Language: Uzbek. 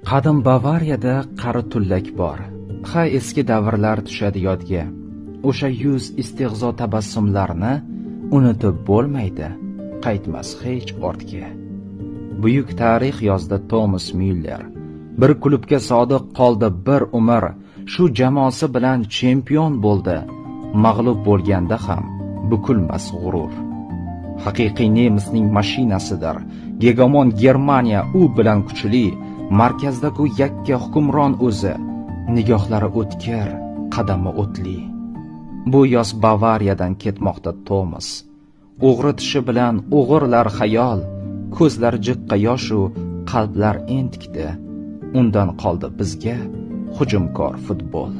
Qadim Bavariyada qari tullak bor. Ha, eski davrlar tushadi yodga. O'sha yuz istehzo tabassumlarni unutib bo'lmaydi, qaytmas hech ortga. Buyuk tarix yozdi Tomas Myuller. Bir klubga sodiq qoldi bir umr, shu jamoasi bilan chempion bo'ldi. Mag'lub bo'lganda ham bukilmas g'urur. Haqiqiy nemisning mashinasidir. Gegamon Germaniya u bilan kuchli, markazda ku yakka hukmron o'zi. Nigohlari o'tkir, qadami o'tli. Bu yoz Bavariyadan ketmoqda Tomas. O'g'ri tishi bilan o'g'irlar xayol, ko'zlar jiqqa yoshu qalblar entikdi. Undan qoldi bizga hujumkor futbol.